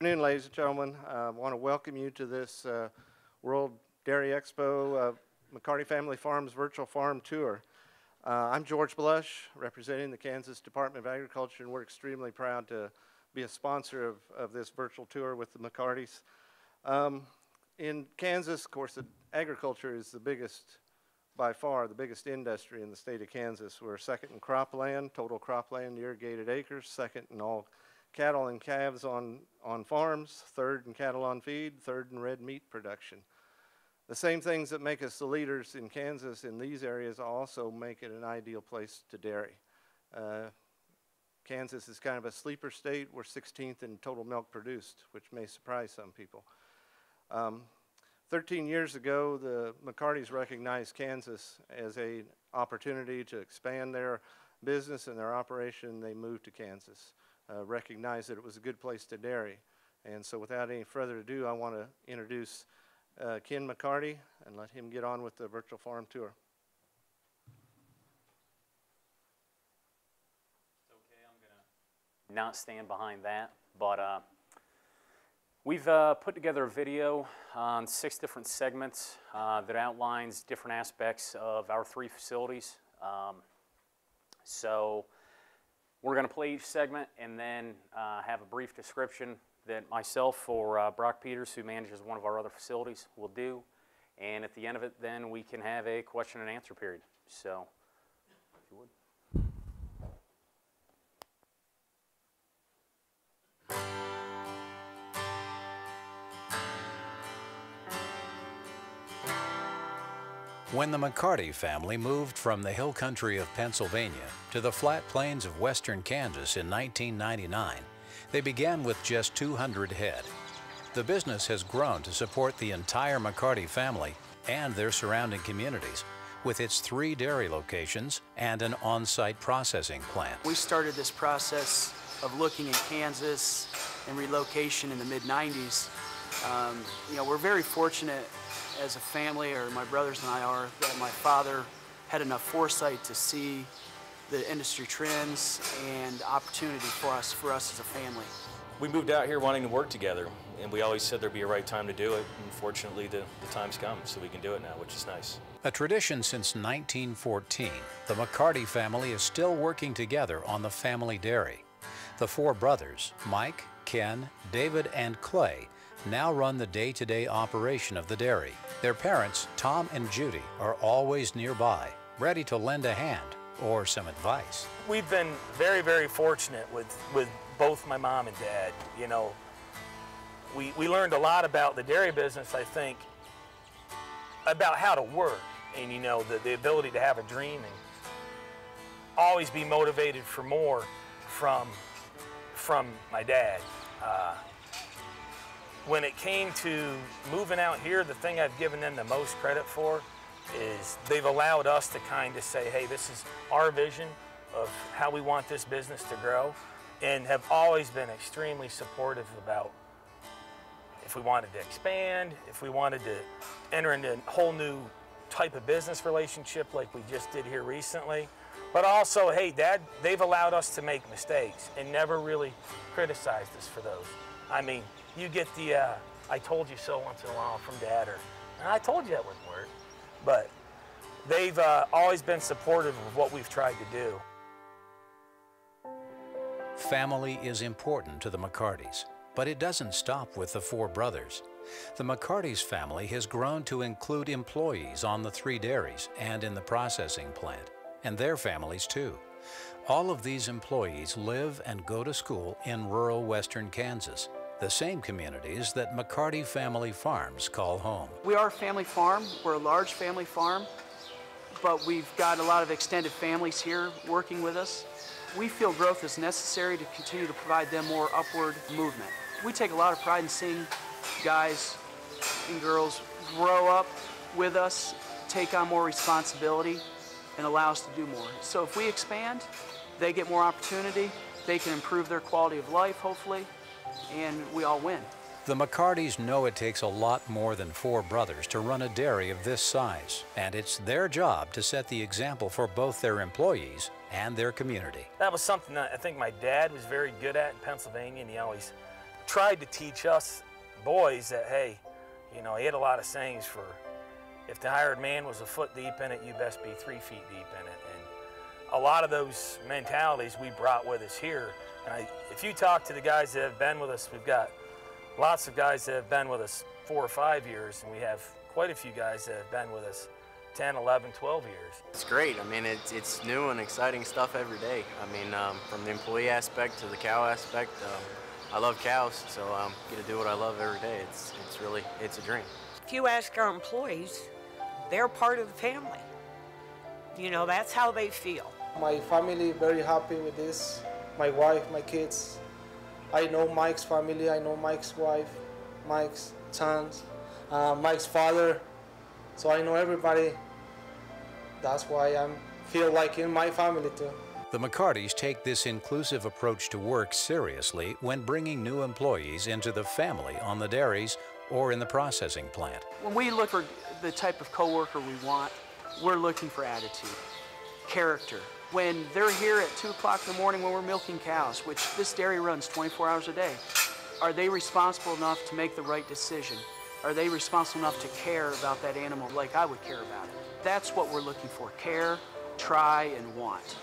Good afternoon, ladies and gentlemen. I want to welcome you to this World Dairy Expo McCarty Family Farms Virtual Farm Tour. I'm George Blush, representing the Kansas Department of Agriculture, and we're extremely proud to be a sponsor of this virtual tour with the McCartys. In Kansas, of course, agriculture is the biggest, by far, the biggest industry in the state of Kansas. We're second in cropland, total cropland, irrigated acres, second in all cattle and calves on farms, third in cattle on feed, third in red meat production. The same things that make us the leaders in Kansas in these areas also make it an ideal place to dairy. Kansas is kind of a sleeper state. We're 16th in total milk produced, which may surprise some people. 13 years ago, the McCartys recognized Kansas as an opportunity to expand their business and their operation. They moved to Kansas. Recognized that it was a good place to dairy. And so without any further ado, I want to introduce Ken McCarty and let him get on with the virtual farm tour. It's okay, I'm going to not stand behind that, but we've put together a video on 6 different segments that outlines different aspects of our 3 facilities. So we're going to play each segment and then have a brief description that myself or Brock Peters, who manages one of our other facilities, will do. And at the end of it, then we can have a question and answer period. So, if you would. When the McCarty family moved from the hill country of Pennsylvania to the flat plains of western Kansas in 1999, they began with just 200 head. The business has grown to support the entire McCarty family and their surrounding communities, with its 3 dairy locations and an on-site processing plant. We started this process of looking at Kansas and relocation in the mid-90s. You know, we're very fortunate as a family, or my brothers and I are, that my father had enough foresight to see the industry trends and opportunity for us as a family. We moved out here wanting to work together, and we always said there'd be a right time to do it, and fortunately the time's come, so we can do it now, which is nice. A tradition since 1914, the McCarty family is still working together on the family dairy. The 4 brothers, Mike, Ken, David, and Clay, now run the day-to-day operation of the dairy. Their parents, Tom and Judy, are always nearby, ready to lend a hand or some advice. We've been very, very fortunate with both my mom and dad. You know, we learned a lot about the dairy business, I think, about how to work and, you know, the ability to have a dream and always be motivated for more from my dad. When it came to moving out here, the thing I've given them the most credit for is they've allowed us to kind of say, hey, this is our vision of how we want this business to grow, and have always been extremely supportive about if we wanted to expand, if we wanted to enter into a whole new type of business relationship like we just did here recently. But also, hey, Dad, they've allowed us to make mistakes and never really criticized us for those. I mean, you get the I told you so once in a while from Dad, or I told you that wouldn't work. But they've always been supportive of what we've tried to do. Family is important to the McCartys, but it doesn't stop with the 4 brothers. The McCartys family has grown to include employees on the 3 dairies and in the processing plant, and their families too. All of these employees live and go to school in rural western Kansas, the same communities that McCarty Family Farms call home. We are a family farm. We're a large family farm, but we've got a lot of extended families here working with us. We feel growth is necessary to continue to provide them more upward movement. We take a lot of pride in seeing guys and girls grow up with us, take on more responsibility, and allow us to do more. So if we expand, they get more opportunity, they can improve their quality of life, hopefully, and we all win. The McCartys know it takes a lot more than 4 brothers to run a dairy of this size, and it's their job to set the example for both their employees and their community. That was something that I think my dad was very good at in Pennsylvania, and he always tried to teach us boys that, hey, you know, he had a lot of sayings for, if the hired man was a foot deep in it, you best be 3 feet deep in it. And a lot of those mentalities we brought with us here. And if you talk to the guys that have been with us, we've got lots of guys that have been with us 4 or 5 years, and we have quite a few guys that have been with us 10, 11, 12 years. It's great. I mean, it's new and exciting stuff every day. I mean, from the employee aspect to the cow aspect, I love cows, so get to do what I love every day. It's a dream. If you ask our employees, they're part of the family. You know, that's how they feel. My family very happy with this. My wife, my kids. I know Mike's family, I know Mike's wife, Mike's sons, Mike's father. So I know everybody. That's why I feel like in my family too. The McCartys take this inclusive approach to work seriously when bringing new employees into the family on the dairies or in the processing plant. When we look for the type of coworker we want, we're looking for attitude, character. When they're here at 2 o'clock in the morning when we're milking cows, which this dairy runs 24 hours a day, are they responsible enough to make the right decision? Are they responsible enough to care about that animal like I would care about it? That's what we're looking for, care, try, and want.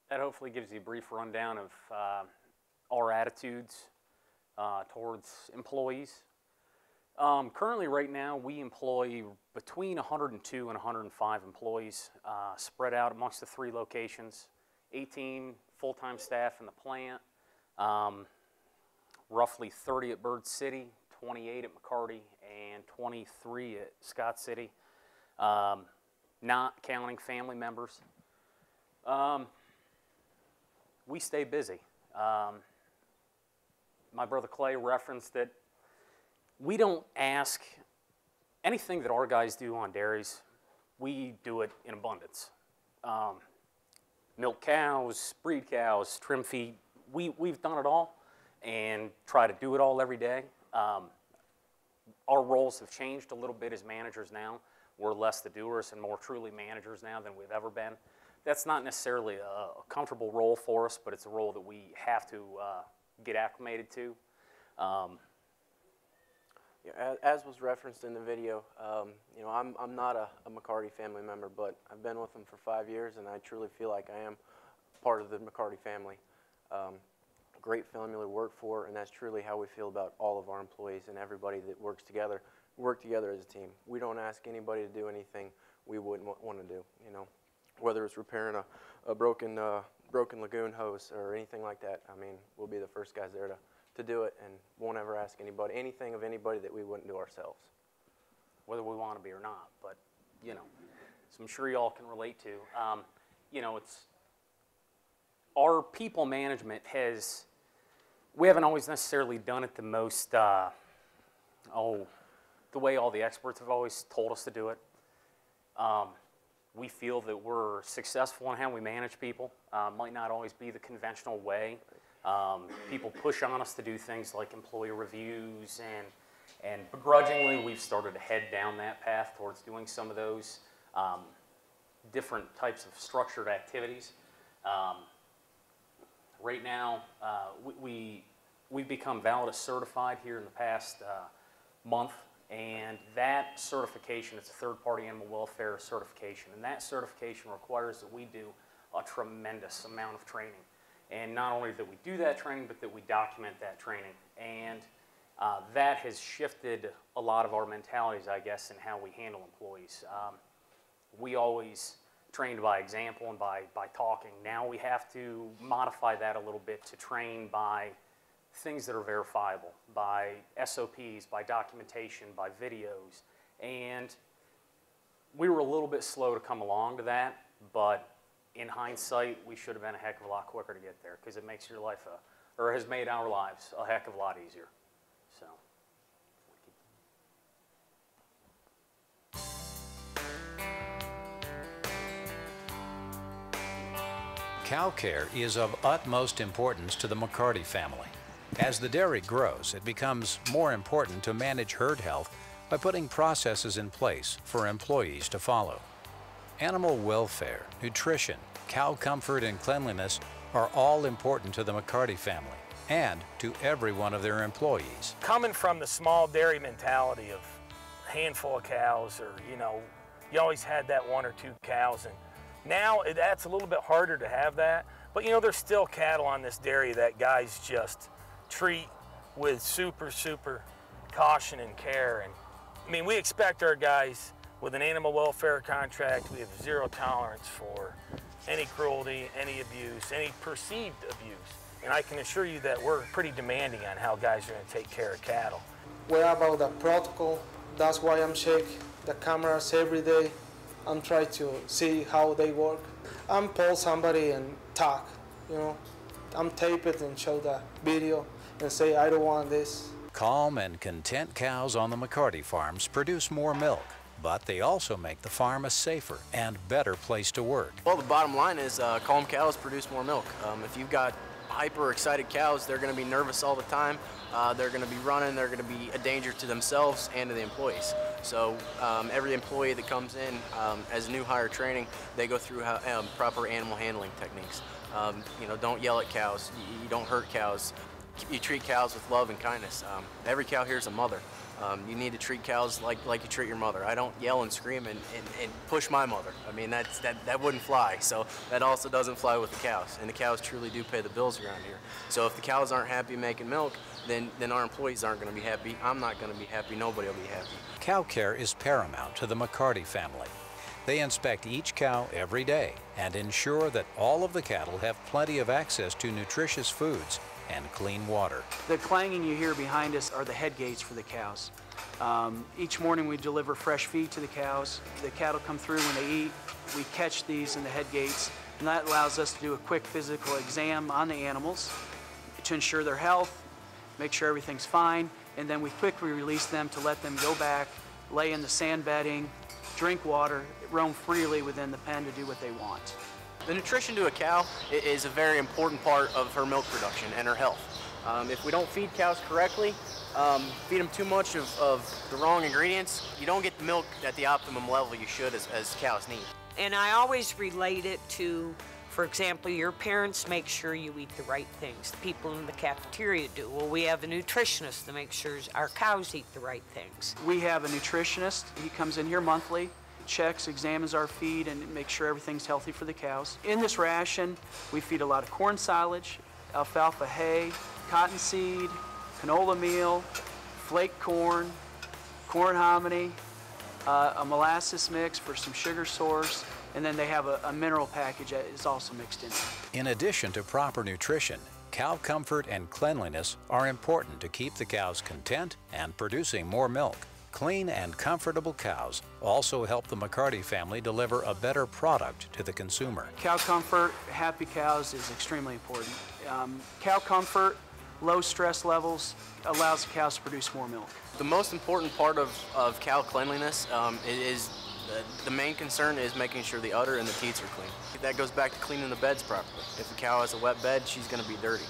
That hopefully gives you a brief rundown of our attitudes towards employees. Currently, right now, we employ between 102 and 105 employees spread out amongst the 3 locations, 18 full-time staff in the plant, roughly 30 at Bird City, 28 at McCarty, and 23 at Scott City, not counting family members. We stay busy. My brother Clay referenced that we don't ask anything that our guys do on dairies, we do it in abundance. Milk cows, breed cows, trim feed, we've done it all and try to do it all every day. Our roles have changed a little bit as managers now. We're less the doers and more truly managers now than we've ever been. That's not necessarily a comfortable role for us, but it's a role that we have to get acclimated to. Yeah, as was referenced in the video, you know, I'm not a McCarty family member, but I've been with them for 5 years, and I truly feel like I am part of the McCarty family. Great family to work for, and that's truly how we feel about all of our employees and everybody that works together. We work together as a team. We don't ask anybody to do anything we wouldn't want to do, you know. Whether it's repairing a broken lagoon hose or anything like that, I mean, we'll be the first guys there to do it, and won't ever ask anybody anything of anybody that we wouldn't do ourselves. Whether we want to be or not, but, you know, so I'm sure you all can relate to. You know, it's, our people management we haven't always necessarily done it the most, the way all the experts have always told us to do it. We feel that we're successful in how we manage people. Might not always be the conventional way. People push on us to do things like employee reviews, and begrudgingly we've started to head down that path towards doing some of those different types of structured activities. Right now, we've become Validus certified here in the past month. And that certification, it's a third-party animal welfare certification, and that certification requires that we do a tremendous amount of training. And not only that we do that training, but that we document that training. And that has shifted a lot of our mentalities, I guess, in how we handle employees. We always trained by example and by talking. Now we have to modify that a little bit to train by things that are verifiable, by SOPs, by documentation, by videos. And we were a little bit slow to come along to that, but in hindsight, we should have been a heck of a lot quicker to get there, because it makes your life, or has made our lives a heck of a lot easier. So. Cow care is of utmost importance to the McCarty family. As the dairy grows, it becomes more important to manage herd health by putting processes in place for employees to follow. Animal welfare, nutrition, cow comfort, and cleanliness are all important to the McCarty family and to every one of their employees. Coming from the small dairy mentality of a handful of cows, or you always had that 1 or 2 cows, and now that's a little bit harder to have that. But there's still cattle on this dairy that guys just treat with super caution and care. And I mean, we expect our guys with an animal welfare contract. We have 0 tolerance for any cruelty, any abuse, any perceived abuse. And I can assure you that we're pretty demanding on how guys are going to take care of cattle. We're about the protocol. That's why I'm checking the cameras every day. I'm trying to see how they work. I'm call somebody and talk, I'm tape it and show the video and say, I don't want this. Calm and content cows on the McCarty farms produce more milk, but they also make the farm a safer and better place to work. Well, the bottom line is calm cows produce more milk. If you've got hyper-excited cows, they're going to be nervous all the time. They're going to be running. They're going to be a danger to themselves and to the employees. So every employee that comes in as new hire training, they go through proper animal handling techniques. Don't yell at cows. You don't hurt cows. You treat cows with love and kindness. Every cow here is a mother. You need to treat cows like you treat your mother. I don't yell and scream and push my mother. I mean, that wouldn't fly. So that also doesn't fly with the cows. And the cows truly do pay the bills around here. So if the cows aren't happy making milk, then our employees aren't going to be happy. I'm not going to be happy. Nobody will be happy. Cow care is paramount to the McCarty family. They inspect each cow every day and ensure that all of the cattle have plenty of access to nutritious foods and clean water. The clanging you hear behind us are the head gates for the cows. Each morning we deliver fresh feed to the cows. The cattle come through when they eat. We catch these in the head gates, and that allows us to do a quick physical exam on the animals to ensure their health, make sure everything's fine, and then we quickly release them to let them go back, lay in the sand bedding, drink water, roam freely within the pen to do what they want. The nutrition to a cow is a very important part of her milk production and her health. If we don't feed cows correctly, feed them too much of the wrong ingredients, you don't get the milk at the optimum level you should as cows need. And I always relate it to, for example, your parents make sure you eat the right things. The people in the cafeteria do. Well, we have a nutritionist to make sure our cows eat the right things. We have a nutritionist. He comes in here monthly, checks, examines our feed, and makes sure everything's healthy for the cows. In this ration, we feed a lot of corn silage, alfalfa hay, cottonseed, canola meal, flake corn, corn hominy, a molasses mix for some sugar source, and then they have a mineral package that is also mixed in there. In addition to proper nutrition, cow comfort and cleanliness are important to keep the cows content and producing more milk. Clean and comfortable cows also help the McCarty family deliver a better product to the consumer. Cow comfort, happy cows is extremely important. Cow comfort, low stress levels allows the cows to produce more milk. The most important part of cow cleanliness is the main concern is making sure the udder and the teats are clean. That goes back to cleaning the beds properly. If a cow has a wet bed, she's going to be dirty.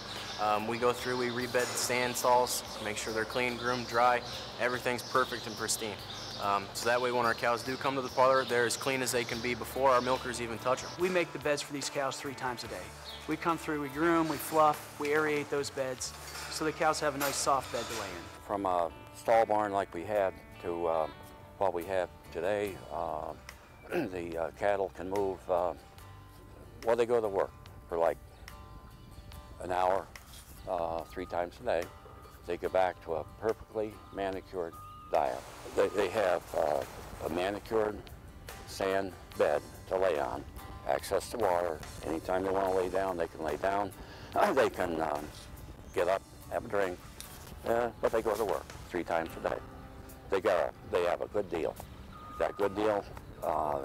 We go through, we rebed the stand stalls, make sure they're clean, groomed, dry, everything's perfect and pristine. So that way when our cows do come to the parlor, they're as clean as they can be before our milkers even touch them. We make the beds for these cows 3 times a day. We come through, we groom, we fluff, we aerate those beds, so the cows have a nice soft bed to lay in. From a stall barn like we had to what we have today, the cattle can move, well, they go to work for like an hour, 3 times a day. They go back to a perfectly manicured diet. They have a manicured sand bed to lay on, access to water. Anytime they want to lay down, they can lay down. They can get up, have a drink, but they go to work 3 times a day. They have a good deal. That good deal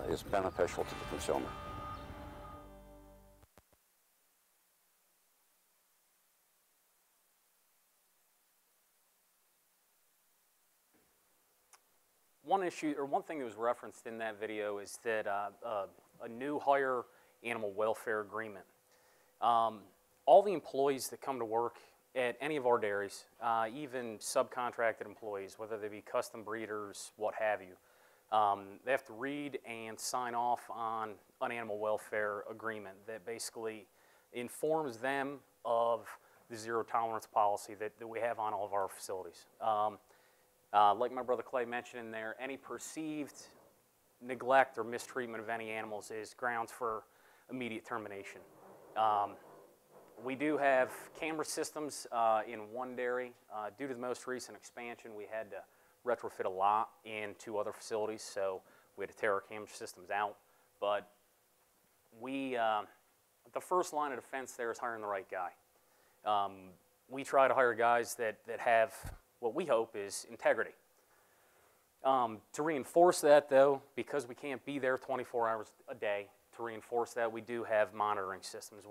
is beneficial to the consumer. One thing that was referenced in that video is that a new hire animal welfare agreement. All the employees that come to work at any of our dairies, even subcontracted employees, whether they be custom breeders, what have you, they have to read and sign off on an animal welfare agreement that basically informs them of the zero tolerance policy that we have on all of our facilities. Like my brother Clay mentioned in there, any perceived neglect or mistreatment of any animals is grounds for immediate termination. We do have camera systems in one dairy. Due to the most recent expansion, we had to retrofit a lot in 2 other facilities, so we had to tear our camera systems out. But the first line of defense there is hiring the right guy. We try to hire guys that have what we hope is integrity. To reinforce that, though, because we can't be there 24 hours a day, to reinforce that, we do have monitoring systems.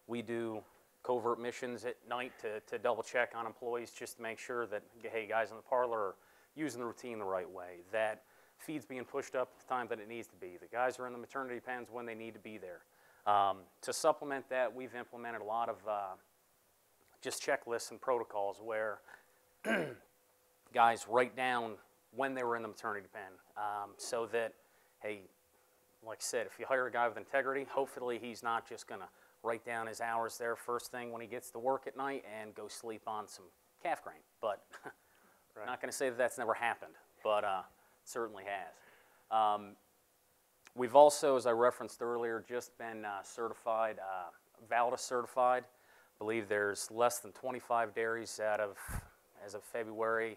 We do covert missions at night to double check on employees just to make sure that, hey, guys in the parlor are using the routine the right way, that feed's being pushed up at the time that it needs to be, the guys are in the maternity pens when they need to be there. To supplement that, we've implemented a lot of just checklists and protocols where guys write down when they were in the maternity pen, so that, hey, like I said, if you hire a guy with integrity, hopefully he's not just going to write down his hours there first thing when he gets to work at night and go sleep on some calf grain. But I'm not going to say that that's never happened, but it certainly has. We've also, as I referenced earlier, just been certified, Valda certified. I believe there's less than 25 dairies out of, as of February,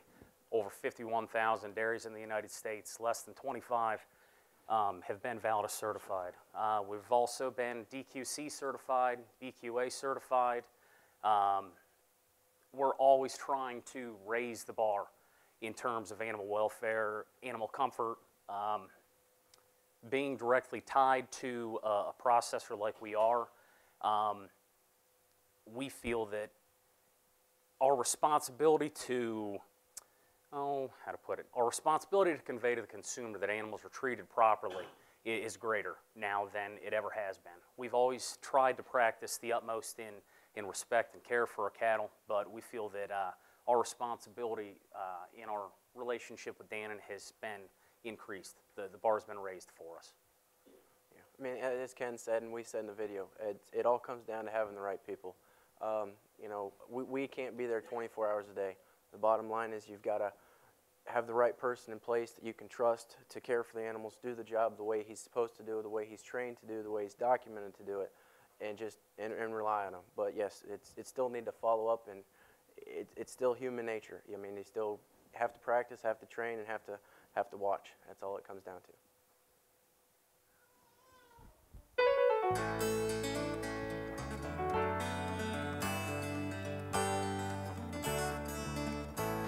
over 51,000 dairies in the United States. Less than 25 have been Valda certified. We've also been DQC certified, BQA certified. We're always trying to raise the bar in terms of animal welfare, animal comfort. Being directly tied to a processor like we are, we feel that our responsibility to, our responsibility to convey to the consumer that animals are treated properly is greater now than it ever has been. We've always tried to practice the utmost in respect and care for our cattle, but we feel that our responsibility in our relationship with Dannon has been increased. The bar's been raised for us. Yeah. I mean, as Ken said and we said in the video, it all comes down to having the right people. You know, we can't be there 24 hours a day. The bottom line is you've got to have the right person in place that you can trust to care for the animals, do the job the way he's supposed to do it, the way he's trained to do, the way he's documented to do it, and just and rely on him. But yes, it still need to follow up, and it's still human nature. I mean, they still have to practice, have to train, and have to watch. That's all it comes down to.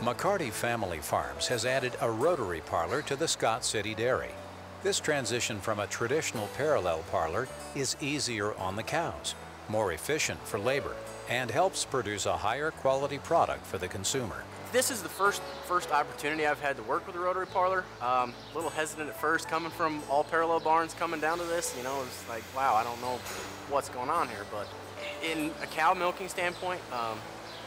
McCarty Family Farms has added a Rotary Parlor to the Scott City Dairy. This transition from a traditional parallel parlor is easier on the cows, more efficient for labor, and helps produce a higher quality product for the consumer. This is the first opportunity I've had to work with a Rotary Parlor. A little hesitant at first, coming from all parallel barns, coming down to this, you know, it's like, wow, I don't know what's going on here. But in a cow milking standpoint,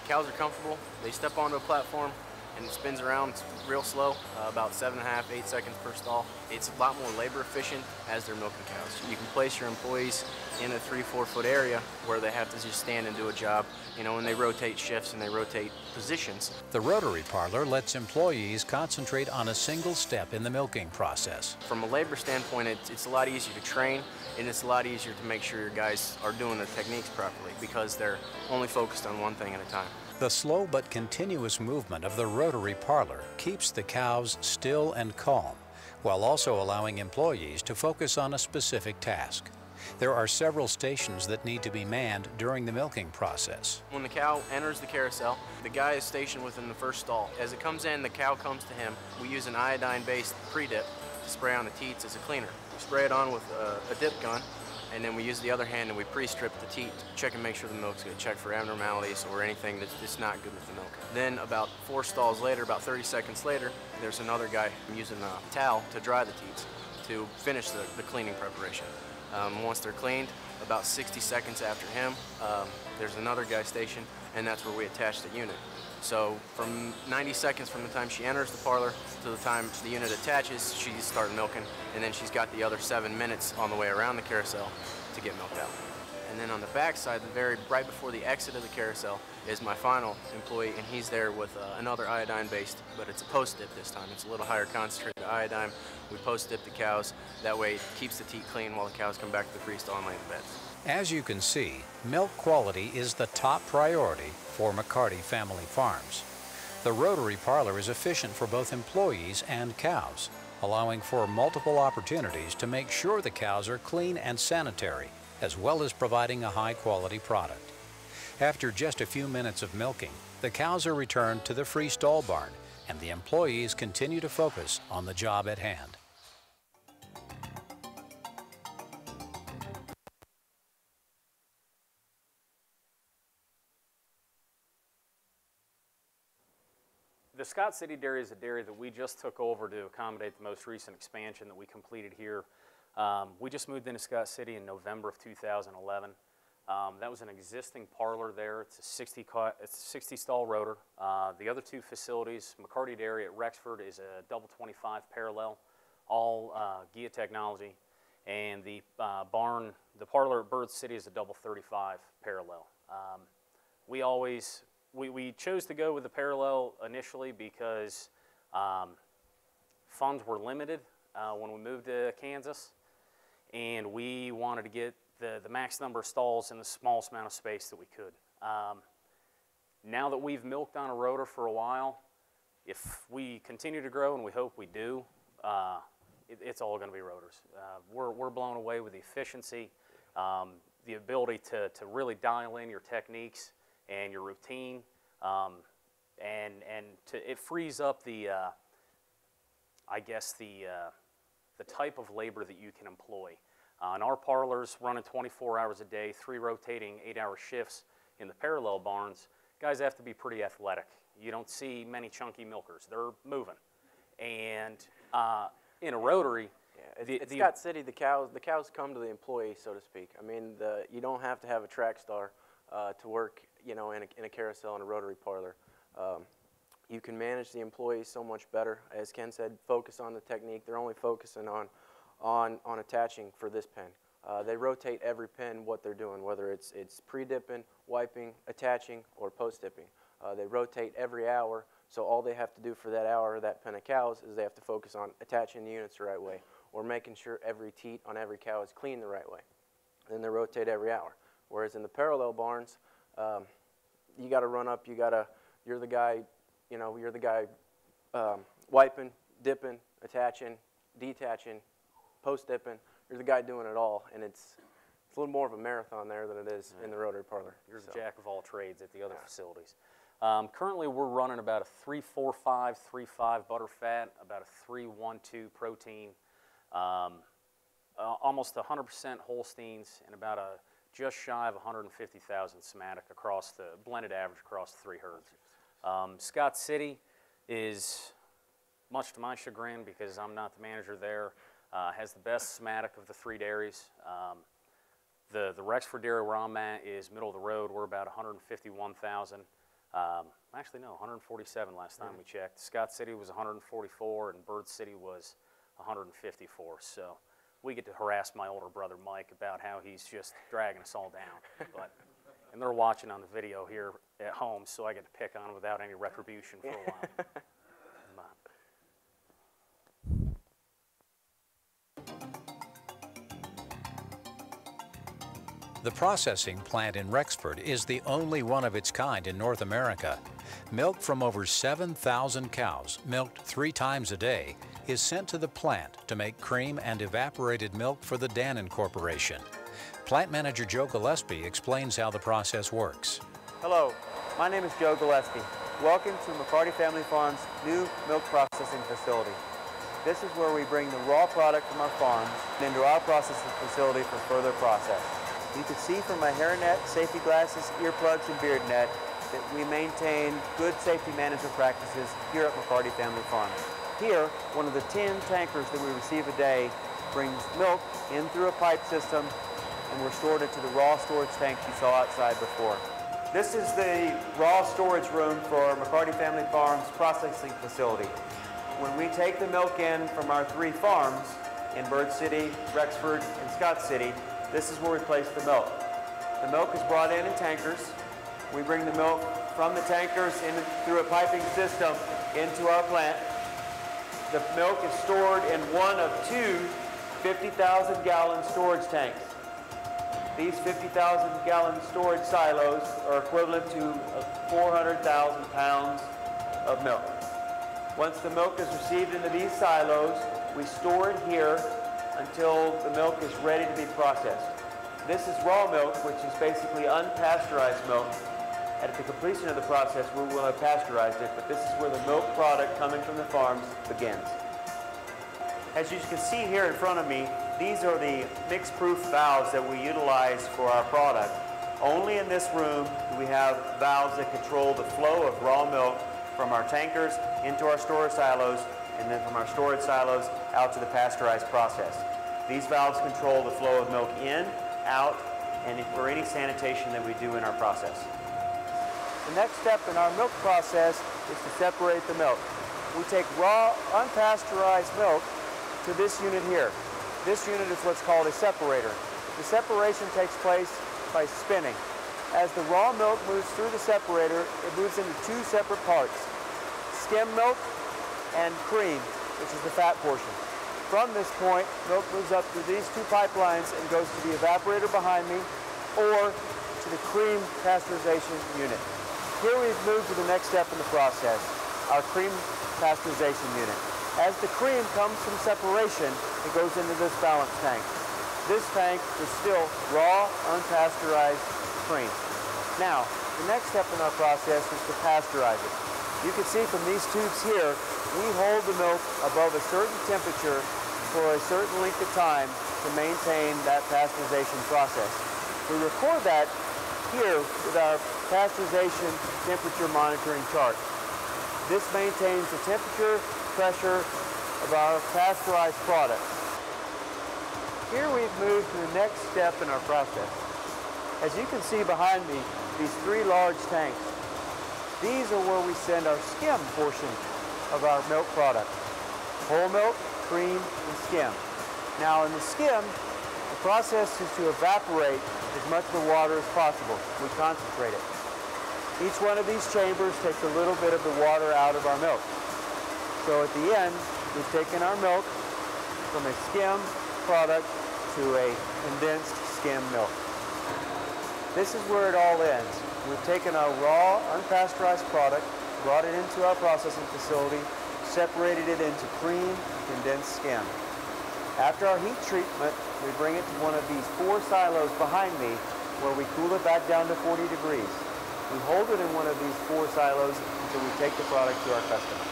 cows are comfortable. They step onto a platform and it spins around. It's real slow, about 7.5, 8 seconds per stall. It's a lot more labor efficient as they're milking cows. You can place your employees in a 3-4 foot area where they have to just stand and do a job, you know, and they rotate shifts and they rotate positions. The Rotary Parlor lets employees concentrate on a single step in the milking process. From a labor standpoint, it's a lot easier to train, and it's a lot easier to make sure your guys are doing their techniques properly because they're only focused on one thing at a time. The slow but continuous movement of the Rotary Parlor keeps the cows still and calm, while also allowing employees to focus on a specific task. There are several stations that need to be manned during the milking process. When the cow enters the carousel, the guy is stationed within the first stall. As it comes in, the cow comes to him. We use an iodine-based pre-dip to spray on the teats as a cleaner. We spray it on with a dip gun, and then we use the other hand and we pre-strip the teat, check and make sure the milk's good, check for abnormalities or anything that's not good with the milk. Then about 4 stalls later, about 30 seconds later, there's another guy using a towel to dry the teats to finish the cleaning preparation. Once they're cleaned, about 60 seconds after him, there's another guy stationed and that's where we attach the unit. So from 90 seconds from the time she enters the parlor to the time the unit attaches, she's starting milking, and then she's got the other 7 minutes on the way around the carousel to get milked out. And then on the back side, right before the exit of the carousel, is my final employee, and he's there with another iodine-based, but it's a post-dip this time. It's a little higher concentrated iodine. We post-dip the cows. That way it keeps the teat clean while the cows come back to the freestall and lay in the beds. As you can see, milk quality is the top priority for McCarty Family Farms. The Rotary Parlor is efficient for both employees and cows, allowing for multiple opportunities to make sure the cows are clean and sanitary, as well as providing a high-quality product. After just a few minutes of milking, the cows are returned to the free stall barn, and the employees continue to focus on the job at hand. The Scott City Dairy is a dairy that we just took over to accommodate the most recent expansion that we completed here. We just moved into Scott City in November of 2011. That was an existing parlor there. It's a 60 stall rotor. The other two facilities, McCarty Dairy at Rexford is a double 25 parallel, all GIA technology, and the parlor at Bird City is a double 35 parallel. We chose to go with the parallel initially because funds were limited when we moved to Kansas, and we wanted to get the max number of stalls in the smallest amount of space that we could. Now that we've milked on a rotor for a while, if we continue to grow, and we hope we do, it's all going to be rotors. We're blown away with the efficiency, the ability to really dial in your techniques and your routine, it frees up the type of labor that you can employ. And our parlors running 24 hours a day, 3 rotating 8-hour shifts in the parallel barns. Guys have to be pretty athletic. You don't see many chunky milkers. They're moving. And in a rotary, It's Scott City. The cows come to the employee, so to speak. I mean, you don't have to have a track star to work, in a carousel in a rotary parlor. You can manage the employees so much better. As Ken said, focus on the technique. They're only focusing on attaching for this pen. They rotate every pen what they're doing, whether it's pre-dipping, wiping, attaching, or post-dipping. They rotate every hour, so all they have to do for that hour of that pen of cows is they have to focus on attaching the units the right way, or making sure every teat on every cow is clean the right way. Then they rotate every hour. Whereas in the parallel barns, you got to run up. You're the guy, wiping, dipping, attaching, detaching, post-dipping. You're the guy doing it all, and it's a little more of a marathon there than it is in the rotary parlor. You're the jack of all trades at the other facilities. Currently, we're running about a 3-4-5, 3-5 butterfat, about a 3-1-2 protein, almost 100% Holsteins, and about just shy of 150,000 somatic across the blended average across the 3 herds. Scott City is, much to my chagrin, because I'm not the manager there, has the best somatic of the 3 dairies. The Rexford dairy where I'm at is middle of the road. We're about 151,000. Actually, no, 147 last time we checked. Scott City was 144, and Bird City was 154. So we get to harass my older brother Mike about how he's just dragging us all down. And they're watching on the video here at home, so I get to pick on them without any retribution for a while. The processing plant in Rexford is the only one of its kind in North America. Milk from over 7,000 cows, milked 3 times a day, is sent to the plant to make cream and evaporated milk for the Dannon Corporation. Plant Manager Joe Gillespie explains how the process works. Hello, my name is Joe Gillespie. Welcome to McCarty Family Farms' new milk processing facility. This is where we bring the raw product from our farms into our processing facility for further process. You can see from my hairnet, safety glasses, earplugs, and beard net that we maintain good safety management practices here at McCarty Family Farms. Here, one of the 10 tankers that we receive a day brings milk in through a pipe system, and we're stored into the raw storage tanks you saw outside before. This is the raw storage room for McCarty Family Farms processing facility. When we take the milk in from our 3 farms in Bird City, Rexford, and Scott City, this is where we place the milk. The milk is brought in tankers. We bring the milk from the tankers through a piping system into our plant. The milk is stored in one of 2 50,000-gallon storage tanks. These 50,000-gallon storage silos are equivalent to 400,000 pounds of milk. Once the milk is received into these silos, we store it here until the milk is ready to be processed. This is raw milk, which is basically unpasteurized milk. At the completion of the process, we will have pasteurized it, but this is where the milk product coming from the farms begins. As you can see here in front of me, these are the mix-proof valves that we utilize for our product. Only in this room do we have valves that control the flow of raw milk from our tankers into our storage silos, and then from our storage silos out to the pasteurized process. These valves control the flow of milk in, out, and for any sanitation that we do in our process. The next step in our milk process is to separate the milk. We take raw, unpasteurized milk to this unit here. This unit is what's called a separator. The separation takes place by spinning. As the raw milk moves through the separator, it moves into 2 separate parts: skim milk and cream, which is the fat portion. From this point, milk moves up through these 2 pipelines and goes to the evaporator behind me or to the cream pasteurization unit. Here we've moved to the next step in the process, our cream pasteurization unit. As the cream comes from separation, it goes into this balance tank. This tank is still raw, unpasteurized cream. Now, the next step in our process is to pasteurize it. You can see from these tubes here, we hold the milk above a certain temperature for a certain length of time to maintain that pasteurization process. We record that here with our pasteurization temperature monitoring chart. This maintains the temperature, pressure of our pasteurized product. Here we've moved to the next step in our process. As you can see behind me, these 3 large tanks. These are where we send our skim portion of our milk product. Whole milk, cream, and skim. Now in the skim, the process is to evaporate as much of the water as possible. We concentrate it. Each one of these chambers takes a little bit of the water out of our milk. So at the end, we've taken our milk from a skim product to a condensed skim milk. This is where it all ends. We've taken our raw, unpasteurized product, brought it into our processing facility, separated it into cream, condensed skim. After our heat treatment, we bring it to one of these 4 silos behind me where we cool it back down to 40 degrees. We hold it in one of these 4 silos until we take the product to our customer.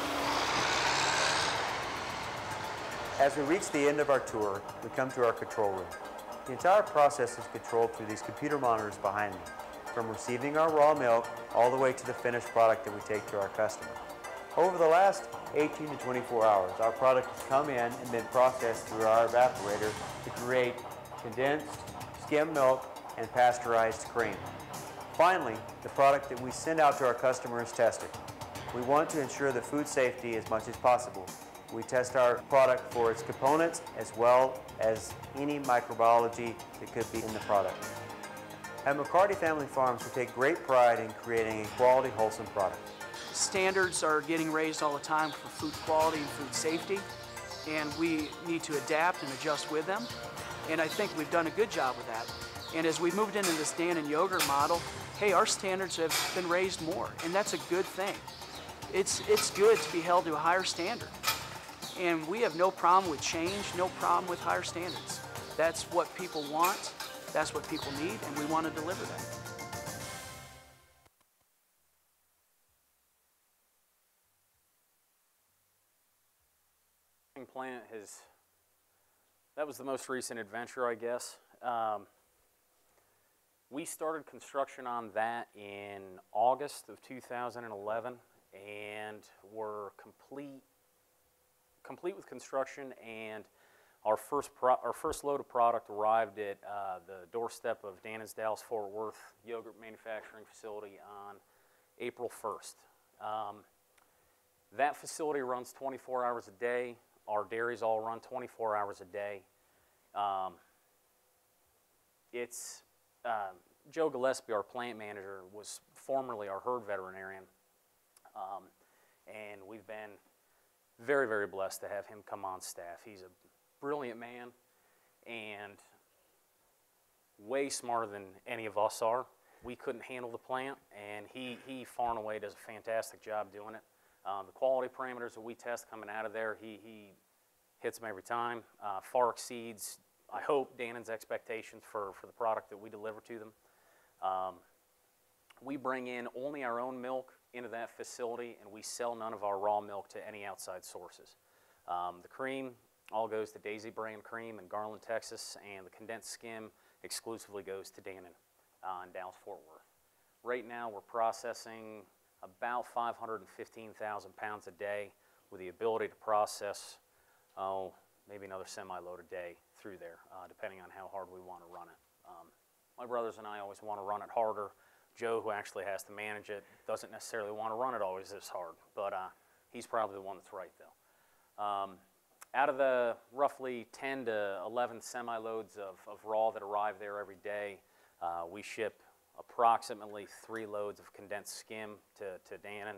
As we reach the end of our tour, we come to our control room. The entire process is controlled through these computer monitors behind me, from receiving our raw milk all the way to the finished product that we take to our customer. Over the last 18 to 24 hours, our product has come in and been processed through our evaporator to create condensed skim milk and pasteurized cream. Finally, the product that we send out to our customer is tested. We want to ensure the food safety as much as possible. We test our product for its components as well as any microbiology that could be in the product. At McCarty Family Farms, we take great pride in creating a quality, wholesome product. Standards are getting raised all the time for food quality and food safety, and we need to adapt and adjust with them. And I think we've done a good job with that. And as we moved into this Dan and yogurt model, hey, our standards have been raised more, and that's a good thing. It's good to be held to a higher standard. And we have no problem with change, no problem with higher standards. That's what people want, that's what people need, and we want to deliver that. Plant that was the most recent adventure, I guess. We started construction on that in August of 2011, and were complete with construction, and Our first load of product arrived at the doorstep of Dannon's Dallas Fort Worth yogurt manufacturing facility on April 1st. That facility runs 24 hours a day. Our dairies all run 24 hours a day. Joe Gillespie, our plant manager, was formerly our herd veterinarian. And we've been very, very blessed to have him come on staff. He's a brilliant man and way smarter than any of us are. We couldn't handle the plant, and he far and away does a fantastic job doing it. The quality parameters that we test coming out of there, he hits them every time. Far exceeds, I hope, Dannon's expectations for the product that we deliver to them. We bring in only our own milk into that facility, and we sell none of our raw milk to any outside sources. The cream all goes to Daisy Brand Cream in Garland, Texas, and the condensed skim exclusively goes to Dannon in Dallas Fort Worth. Right now we're processing about 515,000 pounds a day with the ability to process, maybe another semi-load a day through there, depending on how hard we want to run it. My brothers and I always want to run it harder. Joe, who actually has to manage it, doesn't necessarily want to run it always this hard, but he's probably the one that's right, though. Out of the roughly 10 to 11 semi-loads of raw that arrive there every day, we ship approximately 3 loads of condensed skim to Dannon,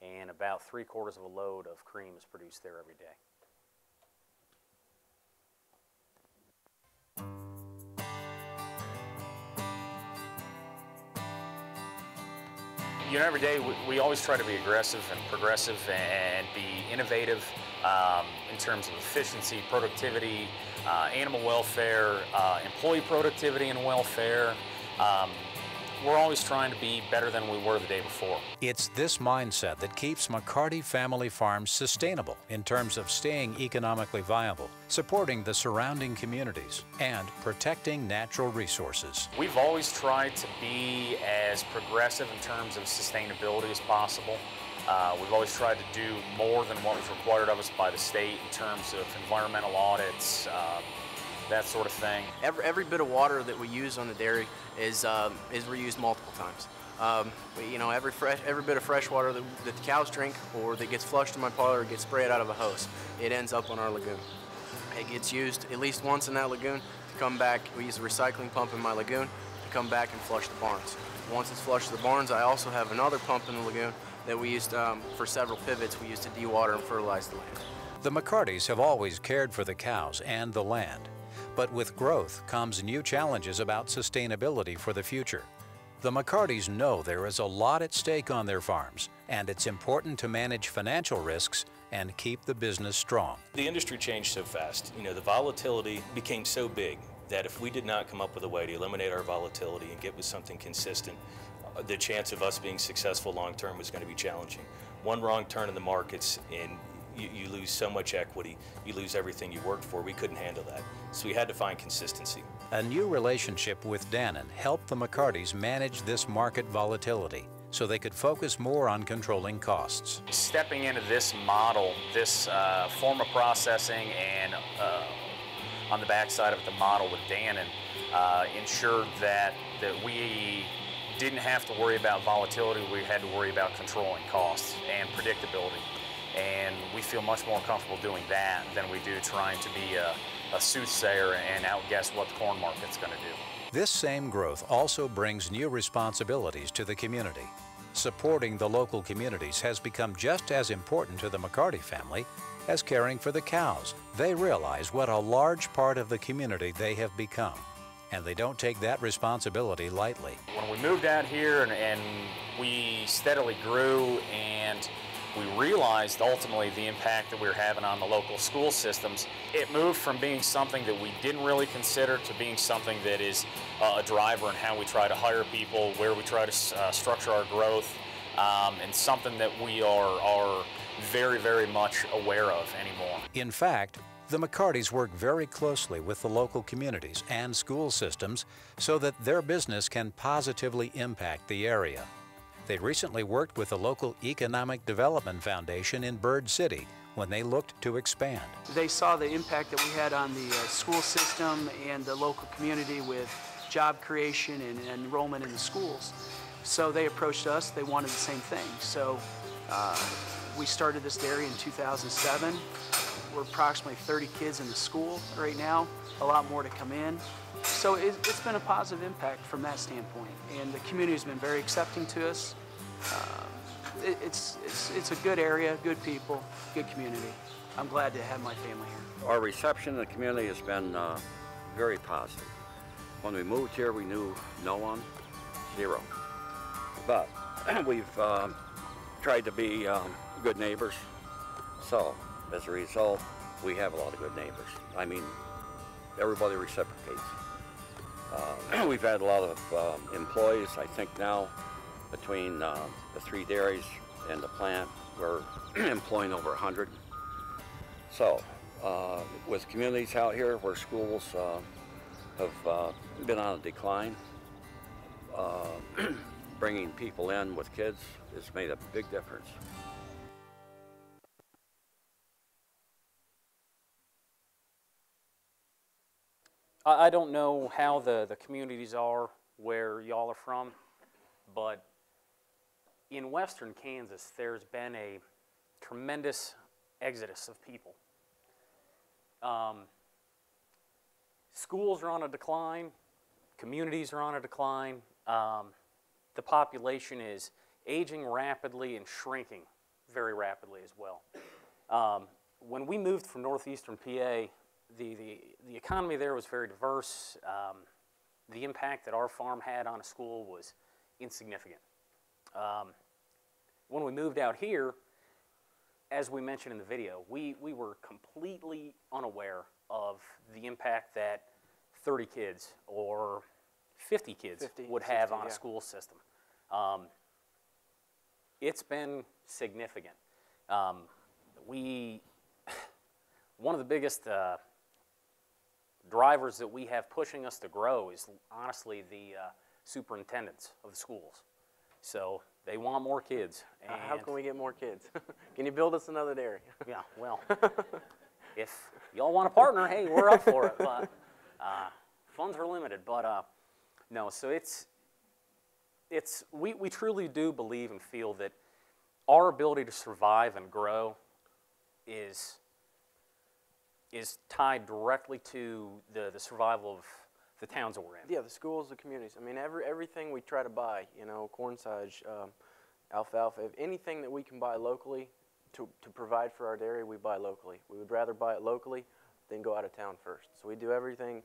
and about 3/4 of a load of cream is produced there every day. You know, every day we always try to be aggressive and progressive and be innovative in terms of efficiency, productivity, animal welfare, employee productivity and welfare. We're always trying to be better than we were the day before. It's this mindset that keeps McCarty Family Farms sustainable in terms of staying economically viable, supporting the surrounding communities, and protecting natural resources. We've always tried to be as progressive in terms of sustainability as possible. We've always tried to do more than what was required of us by the state in terms of environmental audits, that sort of thing. Every bit of water that we use on the dairy is reused multiple times. You know, every bit of fresh water that the cows drink or that gets flushed in my parlor gets sprayed out of a hose. It ends up on our lagoon. It gets used at least once in that lagoon to come back. We use a recycling pump in my lagoon to come back and flush the barns. Once it's flushed the barns, I also have another pump in the lagoon that we used for several pivots. We used to dewater and fertilize the land. The McCartys have always cared for the cows and the land. But with growth comes new challenges about sustainability for the future. The McCartys know there is a lot at stake on their farms, and it's important to manage financial risks and keep the business strong. The industry changed so fast. You know, the volatility became so big that if we did not come up with a way to eliminate our volatility and get with something consistent, the chance of us being successful long term was going to be challenging. One wrong turn in the markets and you lose so much equity, you lose everything you worked for. We couldn't handle that. So we had to find consistency. A new relationship with Dannon helped the McCartys manage this market volatility so they could focus more on controlling costs. Stepping into this model, this form of processing, and on the backside of it, the model with Dannon, ensured that we didn't have to worry about volatility. We had to worry about controlling costs and predictability. And we feel much more comfortable doing that than we do trying to be a soothsayer and outguess what the corn market's going to do. This same growth also brings new responsibilities to the community. Supporting the local communities has become just as important to the McCarty family as caring for the cows. They realize what a large part of the community they have become, and they don't take that responsibility lightly. When we moved out here and we steadily grew, and we realized ultimately the impact that we were having on the local school systems, it moved from being something that we didn't really consider to being something that is a driver in how we try to hire people, where we try to structure our growth, and something that we are very, very much aware of anymore. In fact, the McCartys work very closely with the local communities and school systems so that their business can positively impact the area. They recently worked with the local Economic Development Foundation in Bird City, when they looked to expand. They saw the impact that we had on the school system and the local community with job creation and enrollment in the schools. So they approached us, they wanted the same thing. So we started this dairy in 2007. We're approximately 30 kids in the school right now, a lot more to come in. So it's been a positive impact from that standpoint, and the community has been very accepting to us. It's a good area, good people, good community. I'm glad to have my family here. Our reception in the community has been very positive. When we moved here, we knew no one, zero. But we've tried to be good neighbors. So as a result, we have a lot of good neighbors. I mean, everybody reciprocates. We've had a lot of employees. I think now between the 3 dairies and the plant, we're employing over 100. So with communities out here where schools have been on a decline, bringing people in with kids has made a big difference. I don't know how the communities are where y'all are from, but in western Kansas, there's been a tremendous exodus of people. Schools are on a decline, communities are on a decline, the population is aging rapidly and shrinking very rapidly as well. When we moved from northeastern PA, the economy there was very diverse. The impact that our farm had on a school was insignificant. When we moved out here, as we mentioned in the video, we were completely unaware of the impact that 30 kids or 50 kids would have on a school system. It's been significant. One of the biggest drivers that we have pushing us to grow is honestly the superintendents of the schools. So they want more kids. And how can we get more kids? Can you build us another dairy? Yeah, well, if y'all want a partner, hey, we're up for it. But funds are limited. But no, so we truly do believe and feel that our ability to survive and grow is tied directly to the survival of the towns that we're in. Yeah, the schools, the communities. I mean, everything we try to buy, you know, corn silage, alfalfa, anything that we can buy locally to provide for our dairy, we buy locally. We would rather buy it locally than go out of town first. So we do everything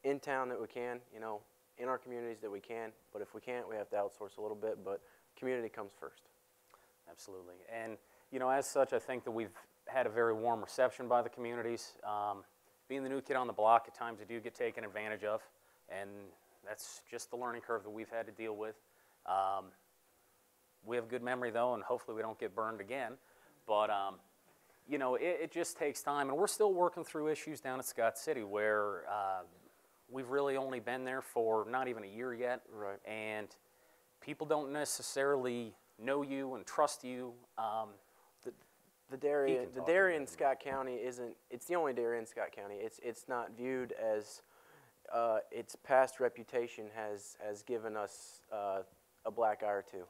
in town that we can, you know, in our communities that we can. But if we can't, we have to outsource a little bit. But community comes first. Absolutely. And, you know, as such, I think that we've had a very warm reception by the communities. Being the new kid on the block, at times you do get taken advantage of, and that's just the learning curve that we've had to deal with. We have a good memory, though, and hopefully we don't get burned again. But, you know, it just takes time, and we're still working through issues down at Scott City where we've really only been there for not even a year yet, right. And people don't necessarily know you and trust you. The dairy in Scott County it's the only dairy in Scott County. It's not viewed as, its past reputation has given us a black eye or two.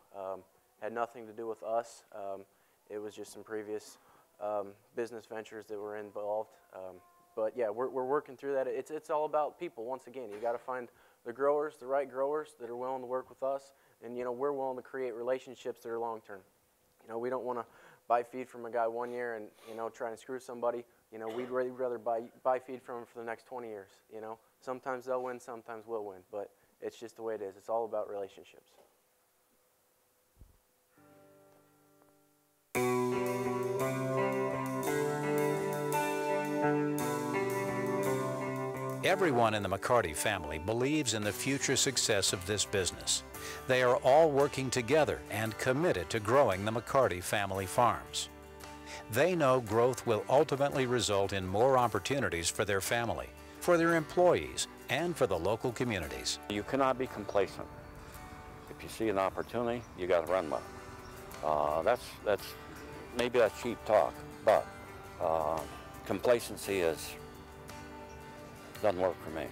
Had nothing to do with us. It was just some previous business ventures that were involved. But yeah, we're working through that. It's all about people. Once again, you got to find the growers, the right growers that are willing to work with us, and you know we're willing to create relationships that are long term. You know, we don't want to buy feed from a guy 1 year and, you know, try and screw somebody. You know, we'd rather buy feed from them for the next 20 years, you know. Sometimes they'll win, sometimes we'll win, but it's just the way it is. It's all about relationships. Everyone in the McCarty family believes in the future success of this business. They are all working together and committed to growing the McCarty family farms. They know growth will ultimately result in more opportunities for their family, for their employees, and for the local communities. You cannot be complacent. If you see an opportunity, you got to run with it. Maybe that's cheap talk, but Complacency doesn't work for me.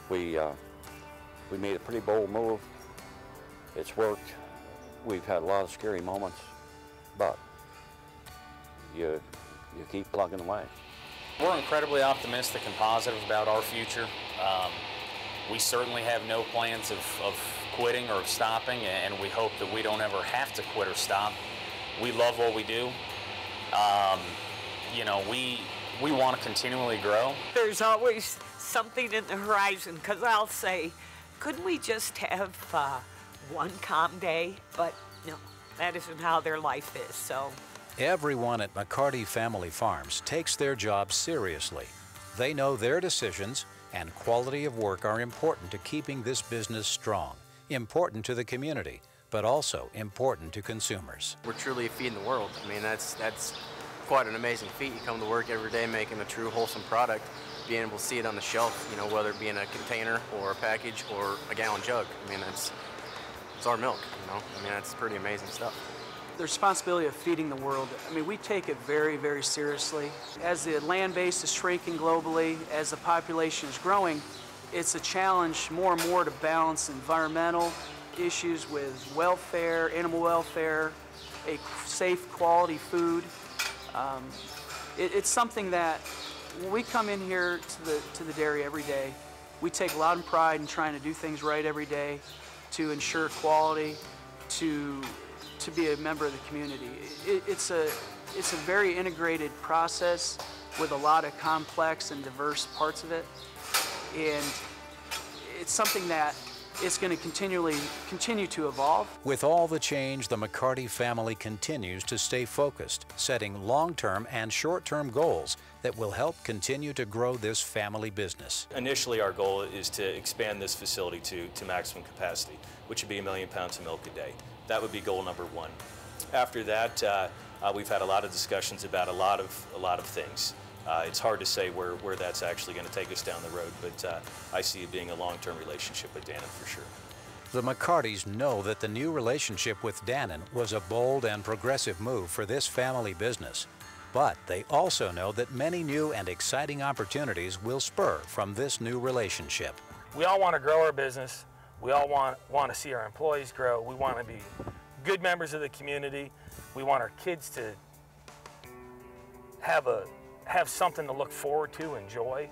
We made a pretty bold move. It's worked. We've had a lot of scary moments, but you keep plugging away. We're incredibly optimistic and positive about our future. We certainly have no plans of quitting or of stopping, and we hope that we don't ever have to quit or stop. We love what we do. You know, we want to continually grow. There's always something in the horizon, because I'll say, couldn't we just have one calm day? But no, that isn't how their life is, so. Everyone at McCarty Family Farms takes their job seriously. They know their decisions and quality of work are important to keeping this business strong, important to the community, but also important to consumers. We're truly feeding the world. I mean, that's quite an amazing feat. You come to work every day making a true wholesome product, being able to see it on the shelf, you know, whether it be in a container or a package or a gallon jug. I mean, it's our milk, you know. I mean, that's pretty amazing stuff. The responsibility of feeding the world, I mean, we take it very, very seriously. As the land base is shrinking globally, as the population is growing, it's a challenge more and more to balance environmental issues with welfare, animal welfare, a safe quality food. It's something that when we come in here to the dairy every day, we take a lot of pride in trying to do things right every day to ensure quality, to be a member of the community. It's a very integrated process with a lot of complex and diverse parts of it, and it's something that it's going to continue to evolve. With all the change, the McCarty family continues to stay focused, setting long-term and short-term goals that will help continue to grow this family business. Initially, our goal is to expand this facility to maximum capacity, which would be 1 million pounds of milk a day. That would be goal number one. After that, we've had a lot of discussions about a lot of things. It's hard to say where that's actually going to take us down the road, but I see it being a long-term relationship with Dannon for sure. The McCartys know that the new relationship with Dannon was a bold and progressive move for this family business. But they also know that many new and exciting opportunities will spur from this new relationship. We all want to grow our business. We all want to see our employees grow. We want to be good members of the community. We want our kids to have something to look forward to, enjoy.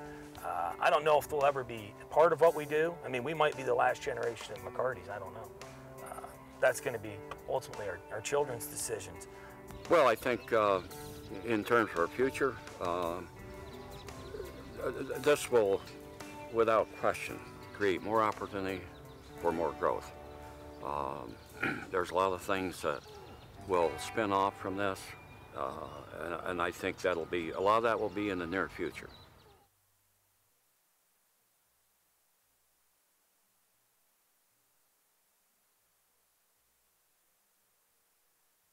I don't know if they'll ever be part of what we do. I mean, we might be the last generation of McCartys, I don't know. That's going to be ultimately our children's decisions. Well, I think in terms of our future, this will, without question, create more opportunity for more growth. There's a lot of things that will spin off from this. And I think a lot of that will be in the near future.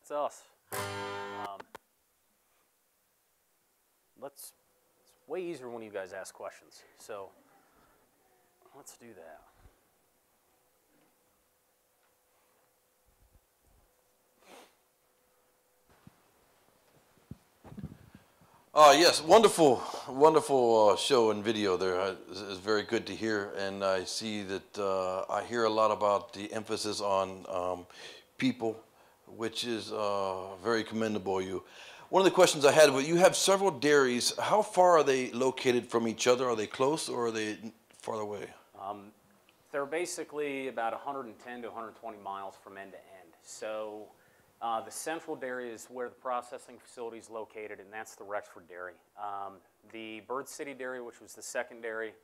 That's us. It's way easier when you guys ask questions. So let's do that. Yes, wonderful show and video there. It's very good to hear, and I see that I hear a lot about the emphasis on people, which is very commendable. One of the questions I had, you have several dairies. How far are they located from each other? Are they close or are they farther away? They're basically about 110 to 120 miles from end to end. So the central dairy is where the processing facility is located, and that's the Rexford dairy. The Bird City dairy, which was the second dairy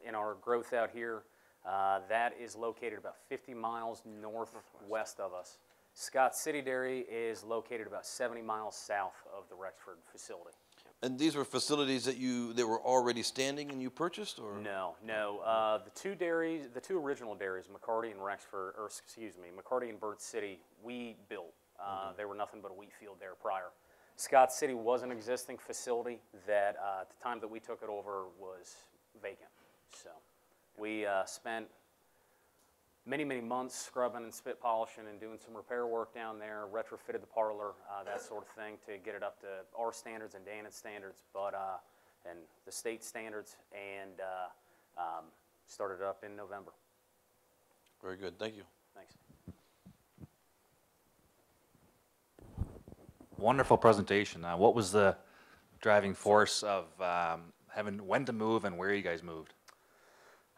in our growth out here, that is located about 50 miles northwest of us. Scott City Dairy is located about 70 miles south of the Rexford facility. And these were facilities that were already standing and you purchased, or? No. The two original dairies, McCarty and Rexford, or excuse me, McCarty and Bird City, we built. They were nothing but a wheat field there prior. Scott City was an existing facility that at the time that we took it over was vacant. So we spent many, many months scrubbing and spit polishing and doing some repair work down there, retrofitted the parlor, that sort of thing to get it up to our standards and Dana's standards, and the state standards, and started it up in November. Very good. Thank you. Thanks. Wonderful presentation. What was the driving force of having when to move and where you guys moved?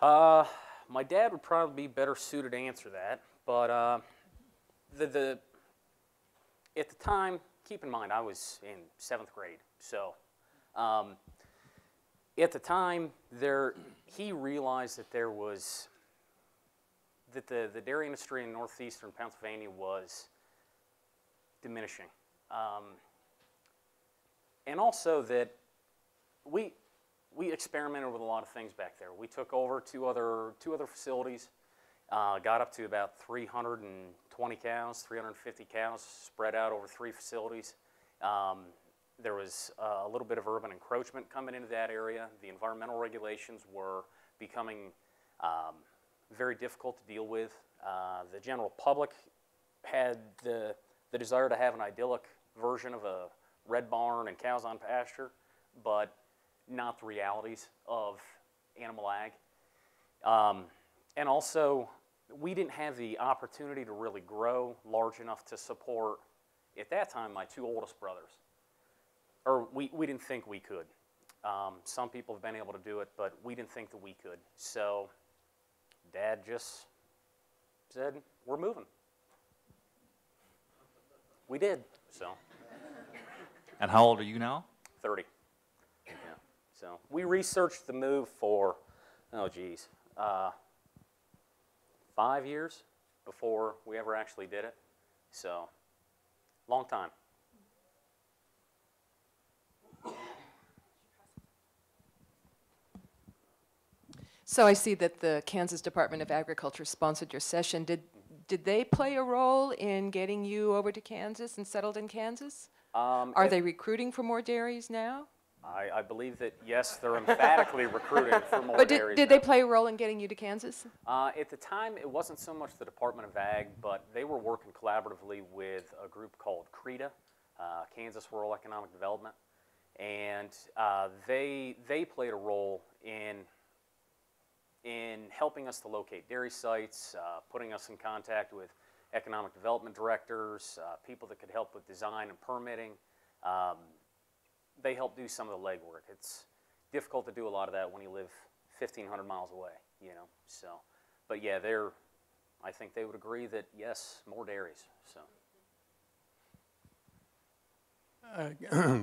My dad would probably be better suited to answer that, but at the time, keep in mind I was in 7th grade, so at the time he realized that the dairy industry in northeastern Pennsylvania was diminishing. And also that we experimented with a lot of things back there. We took over two other facilities, got up to about 320 cows, 350 cows spread out over 3 facilities. There was a little bit of urban encroachment coming into that area. The environmental regulations were becoming very difficult to deal with. The general public had the desire to have an idyllic version of a red barn and cows on pasture, but not the realities of animal ag. And also, we didn't have the opportunity to really grow large enough to support, at that time, my 2 oldest brothers. Or we didn't think we could. Some people have been able to do it, but we didn't think that we could. So Dad just said, we're moving. We did, so. And how old are you now? 30. Yeah. So we researched the move for, 5 years before we ever actually did it. So, long time. So I see that the Kansas Department of Agriculture sponsored your session. Did they play a role in getting you over to Kansas and settled in Kansas? Are they recruiting for more dairies now? I believe that, yes, they're emphatically recruiting for more But dairies did now. they play a role in getting you to Kansas? At the time, it wasn't so much the Department of Ag, but they were working collaboratively with a group called CREDA, Kansas Rural Economic Development, and they played a role in helping us to locate dairy sites, putting us in contact with economic development directors, people that could help with design and permitting. They help do some of the legwork. It's difficult to do a lot of that when you live 1,500 miles away, you know. So, but yeah, I think they would agree that yes, more dairies. So.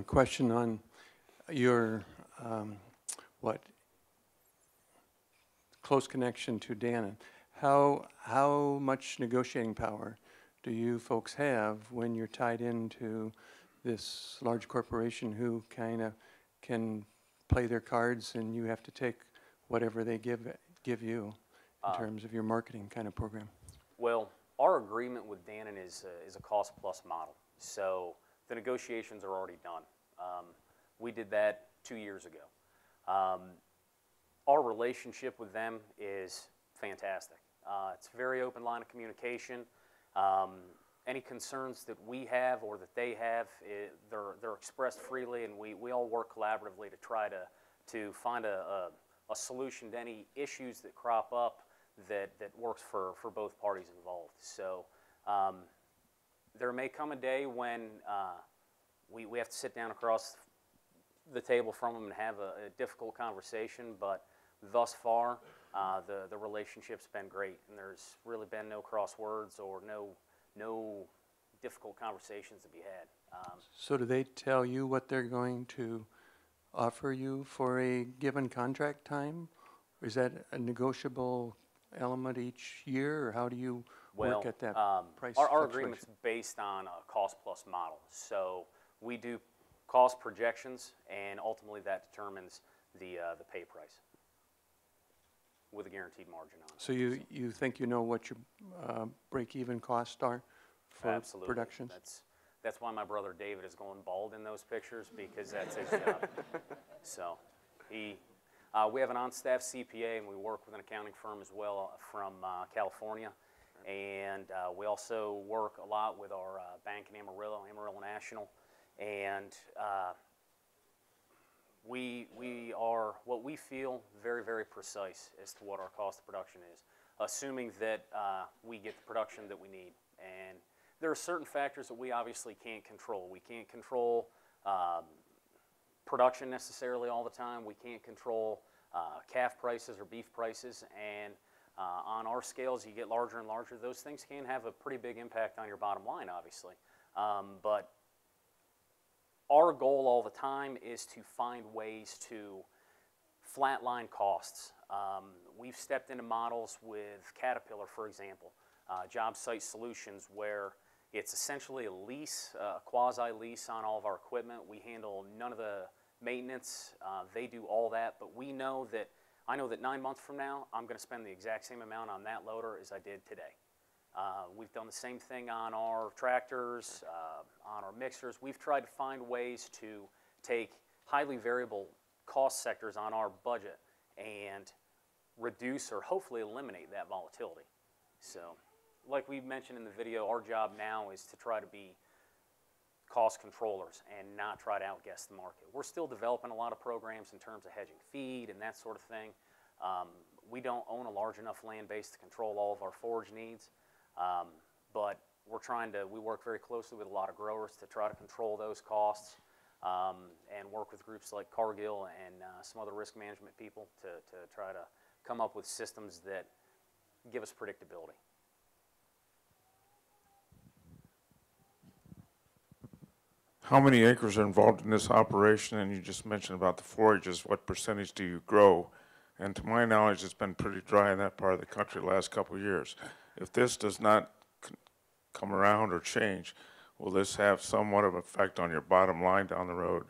Question on your close connection to Dana. How much negotiating power do you folks have when you're tied into this large corporation who kind of can play their cards and you have to take whatever they give you in terms of your marketing kind of program? Well, our agreement with Dannon is a cost plus model. So the negotiations are already done. We did that 2 years ago. Our relationship with them is fantastic. It's a very open line of communication. Any concerns that we have or that they have, they're expressed freely, and we all work collaboratively to try to find a solution to any issues that crop up that works for both parties involved. So there may come a day when we have to sit down across the table from them and have a difficult conversation, but thus far the relationship's been great, and there's really been no cross words or no difficult conversations to be had. So do they tell you what they're going to offer you for a given contract time? Or is that a negotiable element each year, or how do you work at that price Our agreement's based on a cost plus model. So we do cost projections, and ultimately that determines the pay price with a guaranteed margin on it. So you think you know what your break-even costs are for Absolutely. production? That's why my brother David is going bald in those pictures, because that's his job. So We have an on-staff CPA, and we work with an accounting firm as well from California. And we also work a lot with our bank in Amarillo National. And we are what we feel very, very precise as to what our cost of production is, assuming that we get the production that we need. And there are certain factors that we obviously can't control. We can't control production necessarily all the time. We can't control calf prices or beef prices. And on our scales, you get larger and larger. Those things can have a pretty big impact on your bottom line, obviously. But our goal all the time is to find ways to flatline costs. We've stepped into models with Caterpillar, for example, Job Site Solutions, where it's essentially a lease, a quasi-lease on all of our equipment. We handle none of the maintenance. They do all that, but I know that 9 months from now, I'm going to spend the exact same amount on that loader as I did today. We've done the same thing on our tractors, on our mixers. We've tried to find ways to take highly variable cost sectors on our budget and reduce or hopefully eliminate that volatility. So, like we mentioned in the video, our job now is to try to be cost controllers and not try to outguess the market. We're still developing a lot of programs in terms of hedging feed and that sort of thing. We don't own a large enough land base to control all of our forage needs, but we work very closely with a lot of growers to try to control those costs and work with groups like Cargill and some other risk management people to try to come up with systems that give us predictability. How many acres are involved in this operation? And you just mentioned about the forages. What percentage do you grow? And to my knowledge, it's been pretty dry in that part of the country the last couple of years. If this does not come around or change, will this have somewhat of an effect on your bottom line down the road?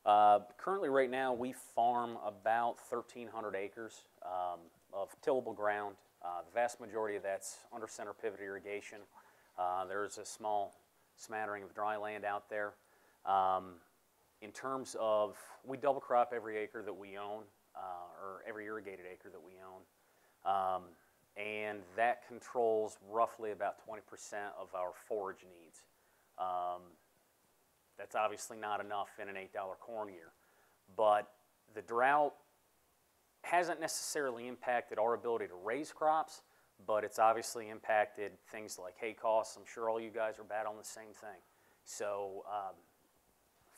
Currently, right now, we farm about 1,300 acres of tillable ground. The vast majority of that's under center pivot irrigation. There's a small smattering of dry land out there. In terms of, we double crop every acre that we own, or every irrigated acre that we own, and that controls roughly about 20% of our forage needs. That's obviously not enough in an $8 corn year, but the drought hasn't necessarily impacted our ability to raise crops, but it's obviously impacted things like hay costs. I'm sure all you guys are battling the same thing. So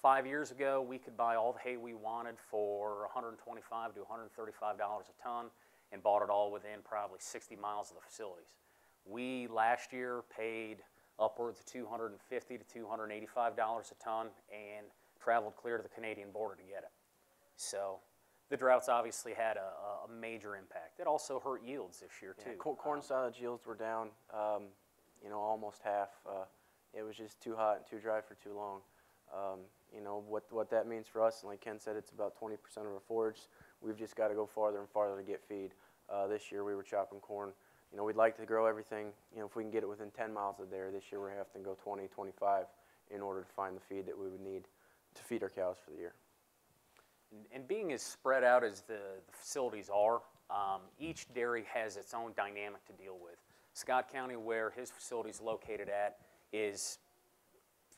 5 years ago, we could buy all the hay we wanted for $125 to $135 a ton and bought it all within probably 60 miles of the facilities. We last year paid upwards of $250 to $285 a ton and traveled clear to the Canadian border to get it. So the droughts obviously had a major impact. It also hurt yields this year too. Yeah, corn silage yields were down, almost half. It was just too hot and too dry for too long. What that means for us, and like Ken said, it's about 20% of our forage. We've just got to go farther and farther to get feed. This year we were chopping corn. We'd like to grow everything, if we can get it within 10 miles of there. This year we're having to go 20, 25 in order to find the feed that we would need to feed our cows for the year. And being as spread out as the facilities are, each dairy has its own dynamic to deal with. Scott County, where his facility is located at, is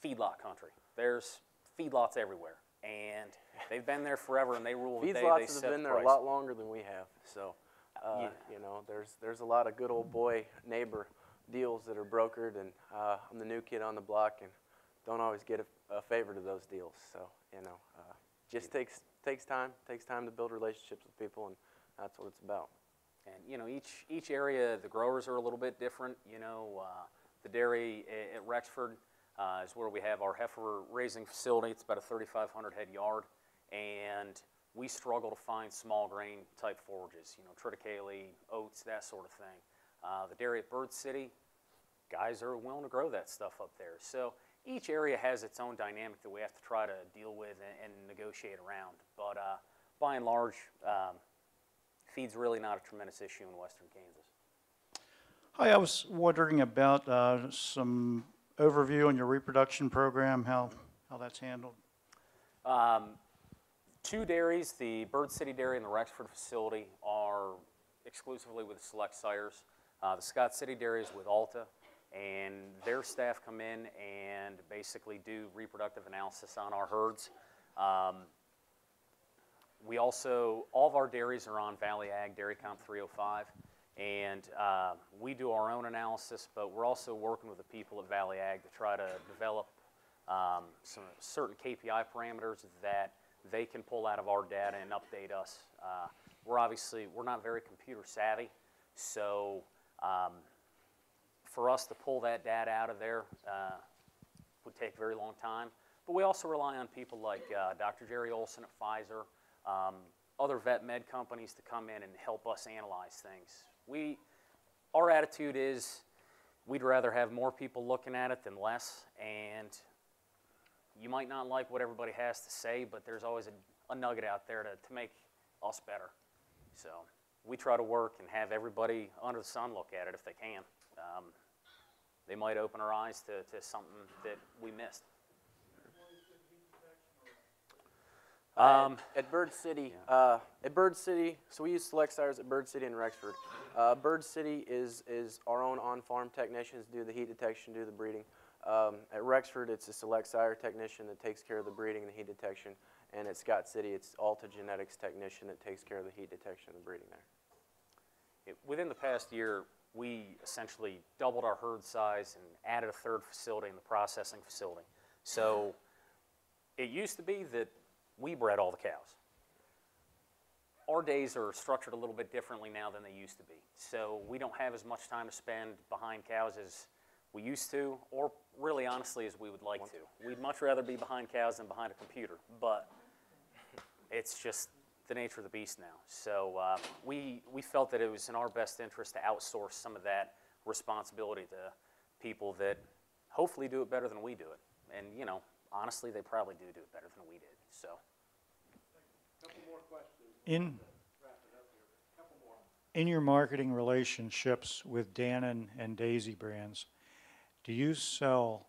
feedlot country. There's feedlots everywhere, and they've been there forever, and they rule the day they set the price. Feedlots have been there a lot longer than we have, so there's a lot of good old boy neighbor deals that are brokered, and I'm the new kid on the block and don't always get a favor to those deals. So just takes time to build relationships with people, and that's what it's about. And each area, the growers are a little bit different. The dairy at Rexford is where we have our heifer raising facility. It's about a 3,500 head yard, and we struggle to find small grain type forages, triticale, oats, that sort of thing. The dairy at Bird City, guys are willing to grow that stuff up there. So each area has its own dynamic that we have to try to deal with and negotiate around. But by and large, feed's really not a tremendous issue in western Kansas. Hi, I was wondering about some overview on your reproduction program, how that's handled. two dairies, the Bird City Dairy and the Rexford facility, are exclusively with Select Sires. The Scott City Dairy is with Alta, and their staff come in and basically do reproductive analysis on our herds. We also, all of our dairies are on Valley Ag Dairy Comp 305, and we do our own analysis, but we're also working with the people at Valley Ag to try to develop some certain KPI parameters that they can pull out of our data and update us. We're not very computer savvy, so for us to pull that data out of there would take a very long time. But we also rely on people like Dr. Jerry Olson at Pfizer, other vet med companies to come in and help us analyze things. Our attitude is we'd rather have more people looking at it than less, and you might not like what everybody has to say, but there's always a nugget out there to make us better. So we try to work and have everybody under the sun look at it if they can. They might open our eyes to something that we missed. At Bird City, so we use Select Sires at Bird City and Rexford. Bird City is our own on-farm technicians, do the heat detection, do the breeding. At Rexford, it's a Select Sire technician that takes care of the breeding and the heat detection. And at Scott City, it's Alta Genetics technician that takes care of the heat detection and the breeding there. Within the past year, we essentially doubled our herd size and added a third facility in the processing facility. So it used to be that we bred all the cows. Our days are structured a little bit differently now than they used to be. So we don't have as much time to spend behind cows as we used to, or really honestly as we would like to. We'd much rather be behind cows than behind a computer, but it's just the nature of the beast now. So we felt that it was in our best interest to outsource some of that responsibility to people that hopefully do it better than we do it. And you know, honestly, they probably do it better than we did. So. Couple more questions. In your marketing relationships with Dannon and Daisy brands, do you sell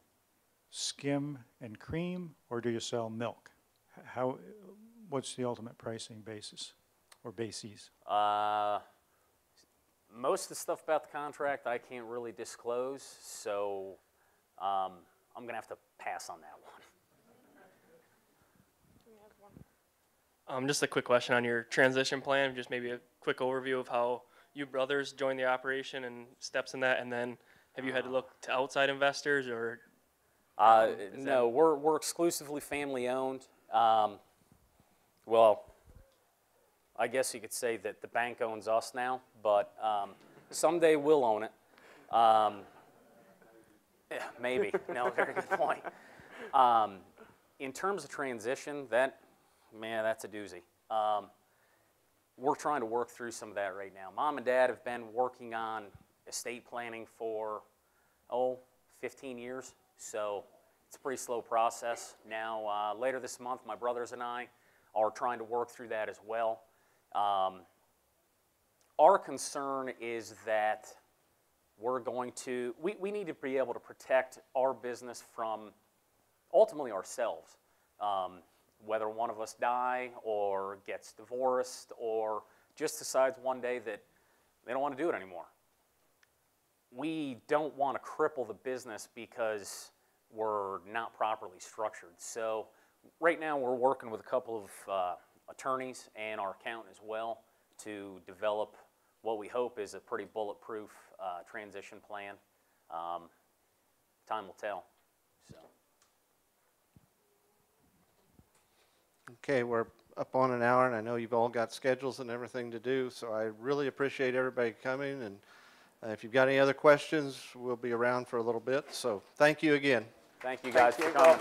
skim and cream, or do you sell milk? What's the ultimate pricing basis or bases? Most of the stuff about the contract I can't really disclose, so I'm going to have to pass on that one. Just a quick question on your transition plan, just maybe a quick overview of how you brothers joined the operation and steps in that, and then have you had to look to outside investors, or? No, we're exclusively family owned. Well, I guess you could say that the bank owns us now, but someday we'll own it. Yeah, maybe. No, very good point. In terms of transition, that's a doozy. We're trying to work through some of that right now. Mom and Dad have been working on estate planning for, 15 years, so it's a pretty slow process. Now, later this month, my brothers and I are trying to work through that as well. Our concern is that we're going to, we need to be able to protect our business from ultimately ourselves. Whether one of us die or gets divorced or just decides one day that they don't want to do it anymore. We don't want to cripple the business because we're not properly structured. So right now we're working with a couple of attorneys and our accountant as well to develop what we hope is a pretty bulletproof transition plan. Time will tell. So. Okay, we're up on an hour, and I know you've all got schedules and everything to do, so I really appreciate everybody coming, and if you've got any other questions, we'll be around for a little bit, so thank you again. Thank you guys for coming.